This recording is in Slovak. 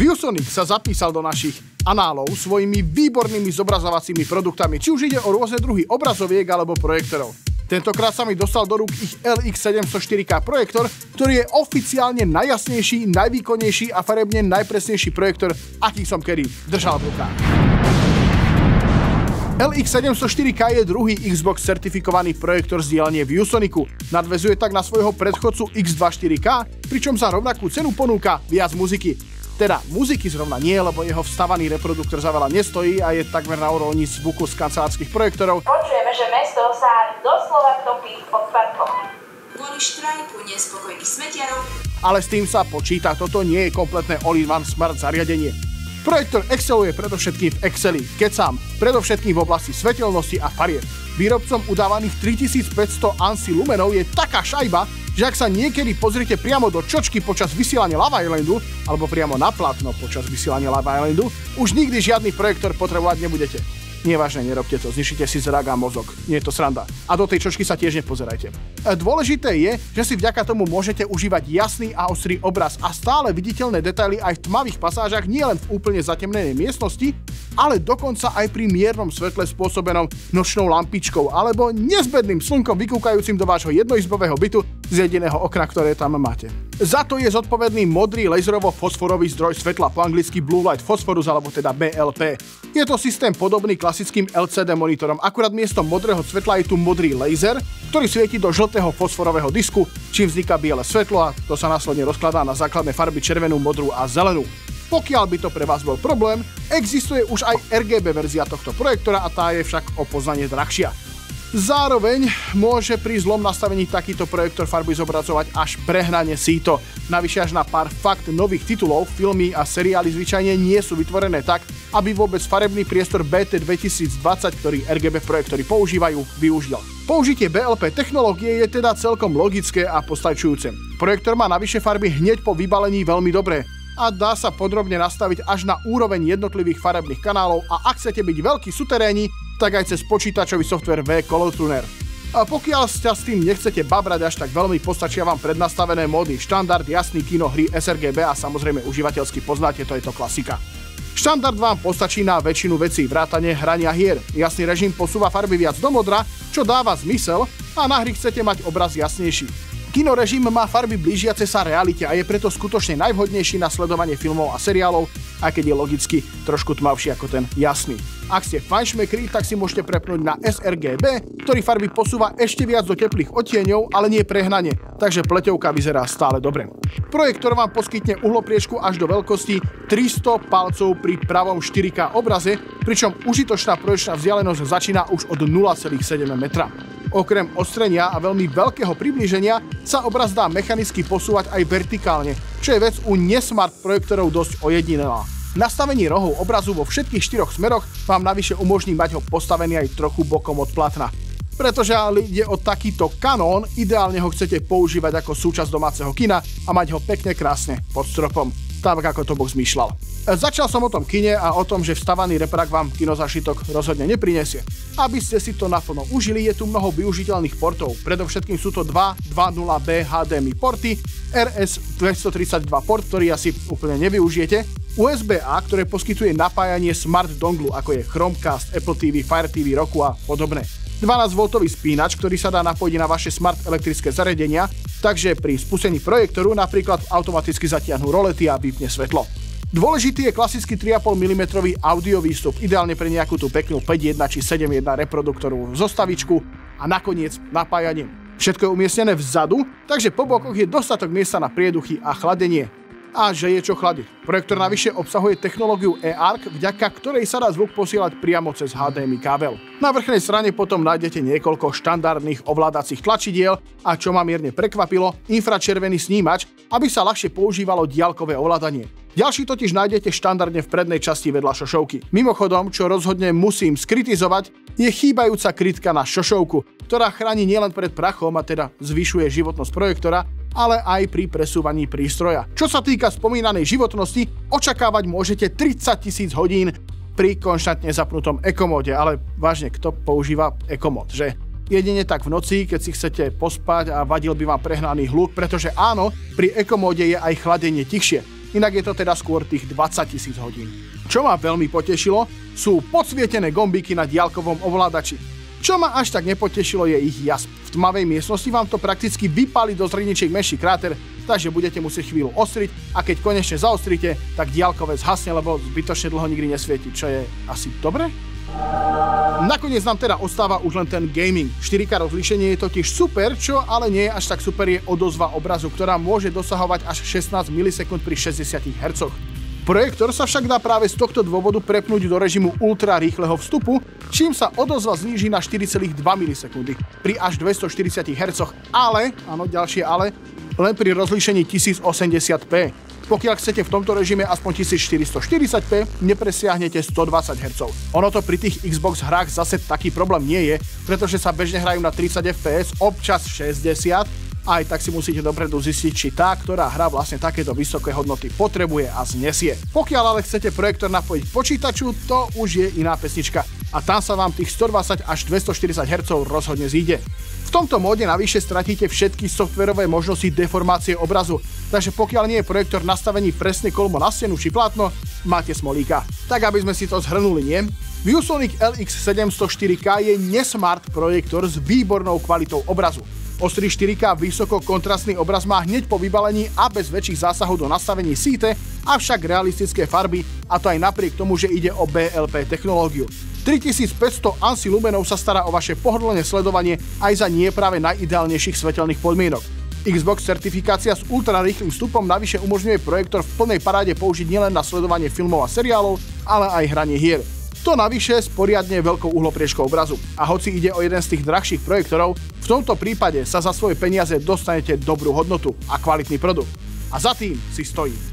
ViewSonic sa zapísal do našich análov svojimi výbornými zobrazovacími produktami, či už ide o rôzne druhy obrazoviek alebo projektorov. Tentokrát sa mi dostal do rúk ich LX704K projektor, ktorý je oficiálne najjasnejší, najvýkonnejší a farebne najpresnejší projektor, aký som kedy držal v rukách. LX704K je druhý Xbox certifikovaný projektor z dielne ViewSonicu. Nadväzuje tak na svojho predchodcu X24K, pričom za rovnakú cenu ponúka viac muziky. Teda muziky zrovna nie, lebo jeho vstavaný reproduktor za veľa nestojí a je takmer na úrovni zvuku z kancelárskych projektorov. Počujeme, že mesto sa doslova topí pod parkom. Kvôli štrajku nespokojných smetiarov. Ale s tým sa počíta, toto nie je kompletné all-in-one smart zariadenie. Projektor exceluje predovšetkým v Exceli, kecám, predovšetkým v oblasti svetelnosti a farieb. Výrobcom udávaných 3500 ANSI lumenov je taká šajba, že ak sa niekedy pozrite priamo do čočky počas vysielania Love Islandu, alebo priamo na plátno počas vysielania Love Islandu, už nikdy žiadny projektor potrebovať nebudete. Nie, vážne, nerobte to, zničíte si zrak a mozog. Nie je to sranda. A do tej čočky sa tiež nepozerajte. Dôležité je, že si vďaka tomu môžete užívať jasný a ostrý obraz a stále viditeľné detaily aj v tmavých pasážach, nielen v úplne zatemnenej miestnosti, ale dokonca aj pri miernom svetle spôsobenom nočnou lampičkou alebo nezbedným slnkom vykúkajúcim do vášho jednoizbového bytu z jediného okna, ktoré tam máte. Za to je zodpovedný modrý laserovo-fosforový zdroj svetla, po anglicky Blue Light Phosphorus alebo teda BLP. Je to systém podobný klasickým LCD monitorom, akurát miesto modrého svetla je tu modrý laser, ktorý svieti do žltého fosforového disku, čím vzniká biele svetlo a to sa následne rozkladá na základné farby červenú, modrú a zelenú. Pokiaľ by to pre vás bol problém, existuje už aj RGB verzia tohto projektora a tá je však o poznanie drahšia. Zároveň môže pri zlom nastavení takýto projektor farby zobrazovať až prehnane síto. Navyše až na pár fakt nových titulov, filmy a seriály zvyčajne nie sú vytvorené tak, aby vôbec farebný priestor BT 2020, ktorý RGB projektory používajú, využil. Použitie BLP technológie je teda celkom logické a postačujúce. Projektor má navyše farby hneď po vybalení veľmi dobré a dá sa podrobne nastaviť až na úroveň jednotlivých farebných kanálov a ak chcete byť veľkí suteréni, tak aj cez počítačový software V-Color Tuner. A pokiaľ sa s tým nechcete babrať až tak veľmi, postačia vám prednastavené módy štandard, jasný, kino, hry, sRGB a samozrejme užívateľsky poznáte, to je to klasika. Štandard vám postačí na väčšinu vecí, vrátane hrania hier. Jasný režim posúva farby viac do modra, čo dáva zmysel a na hry chcete mať obraz jasnejší. Kino režim má farby blížiace sa realite a je preto skutočne najvhodnejší na sledovanie filmov a seriálov, aj keď je logicky trošku tmavší ako ten jasný. Ak ste fajnšmekri, tak si môžete prepnúť na sRGB, ktorý farby posúva ešte viac do teplých odtieňov, ale nie prehnane, takže pleťovka vyzerá stále dobre. Projektor vám poskytne uhlopriečku až do veľkosti 300 palcov pri pravom 4K obraze, pričom užitočná projekčná vzdialenosť začína už od 0,7 metra. Okrem ostrenia a veľmi veľkého priblíženia sa obraz dá mechanicky posúvať aj vertikálne, čo je vec u nesmart projektorov dosť ojedinelá. Nastavenie rohov obrazu vo všetkých 4 smeroch vám navyše umožní mať ho postavený aj trochu bokom od plátna. Pretože ale ide o takýto kanón, ideálne ho chcete používať ako súčasť domáceho kina a mať ho pekne krásne pod stropom, tak ako to Boh zmýšľal. Začal som o tom kine a o tom, že vstavaný reprak vám kinozážitok rozhodne neprinesie. Aby ste si to naplno užili, je tu mnoho využiteľných portov. Predovšetkým sú to 2.2.0B HDMI porty, RS232 port, ktorý asi úplne nevyužijete, USB-A, ktoré poskytuje napájanie smart donglu, ako je Chromecast, Apple TV, Fire TV, Roku a podobné. 12V spínač, ktorý sa dá napojiť na vaše smart elektrické zariadenia, takže pri spustení projektoru napríklad automaticky zatiahnu rolety a vypne svetlo. Dôležitý je klasický 3,5 mm audio výstup, ideálne pre nejakú tú peknú 5.1 či 7.1 reproduktorovú zostavičku a nakoniec napájanie. Všetko je umiestnené vzadu, takže po bokoch je dostatok miesta na prieduchy a chladenie. A že je čo chladiť. Projektor navyše obsahuje technológiu eARC, vďaka ktorej sa dá zvuk posielať priamo cez HDMI kábel. Na vrchnej strane potom nájdete niekoľko štandardných ovládacích tlačidiel a čo ma mierne prekvapilo, infračervený snímač, aby sa ľahšie používalo diaľkové ovládanie. Ďalší totiž nájdete štandardne v prednej časti vedľa šošovky. Mimochodom, čo rozhodne musím skritizovať, je chýbajúca krytka na šošovku, ktorá chráni nielen pred prachom a teda zvyšuje životnosť projektora, ale aj pri presúvaní prístroja. Čo sa týka spomínanej životnosti, očakávať môžete 30 000 hodín pri konštantne zapnutom ekomóde, ale vážne, kto používa ekomód, že? Jedine tak v noci, keď si chcete pospať a vadil by vám prehnaný hluk, pretože áno, pri ekomóde je aj chladenie tichšie. inak je to teda skôr tých 20 000 hodín. Čo ma veľmi potešilo, sú podsvietené gombíky na diaľkovom ovládači. Čo ma až tak nepotešilo, je ich jas. V tmavej miestnosti vám to prakticky vypáli do zrničiek menší kráter, takže budete musieť chvíľu ostriť a keď konečne zaostríte, tak diaľkové zhasne, lebo zbytočne dlho nikdy nesvieti, čo je asi dobre? Nakoniec nám teda ostáva už len ten gaming. 4K rozlíšenie je totiž super, čo ale nie je až tak super je odozva obrazu, ktorá môže dosahovať až 16 milisekúnd pri 60 Hz. Projektor sa však dá práve z tohto dôvodu prepnúť do režimu ultra rýchleho vstupu, čím sa odozva zníži na 4,2 milisekundy pri až 240 Hz, ale, áno, ďalšie ale, len pri rozlíšení 1080p. Pokiaľ chcete v tomto režime aspoň 1440p, nepresiahnete 120 Hz. Ono to pri tých Xbox hrách zase taký problém nie je, pretože sa bežne hrajú na 30 fps, občas 60, aj tak si musíte dopredu zistiť, či tá, ktorá hra vlastne takéto vysoké hodnoty potrebuje a znesie. Pokiaľ ale chcete projektor napojiť k počítaču, to už je iná pesnička a tam sa vám tých 120 až 240 Hz rozhodne zíde. V tomto móde navyše stratíte všetky softverové možnosti deformácie obrazu, takže pokiaľ nie je projektor nastavený presne kolmo na stenu či plátno, máte smolíka. Tak aby sme si to zhrnuli, nie? ViewSonic LX704K je nesmart projektor s výbornou kvalitou obrazu. Ostrý 4K vysokokontrastný obraz má hneď po vybalení a bez väčších zásahov do nastavení síte, avšak realistické farby, a to aj napriek tomu, že ide o BLP technológiu. 3500 ANSI lumenov sa stará o vaše pohodlné sledovanie aj za nie práve najideálnejších svetelných podmienok. Xbox certifikácia s ultrarýchlym vstupom navyše umožňuje projektor v plnej paráde použiť nielen na sledovanie filmov a seriálov, ale aj hranie hier. To navyše s poriadne veľkou uhlopriečkou obrazu. A hoci ide o jeden z tých drahších projektorov, v tomto prípade sa za svoje peniaze dostanete dobrú hodnotu a kvalitný produkt. A za tým si stojí.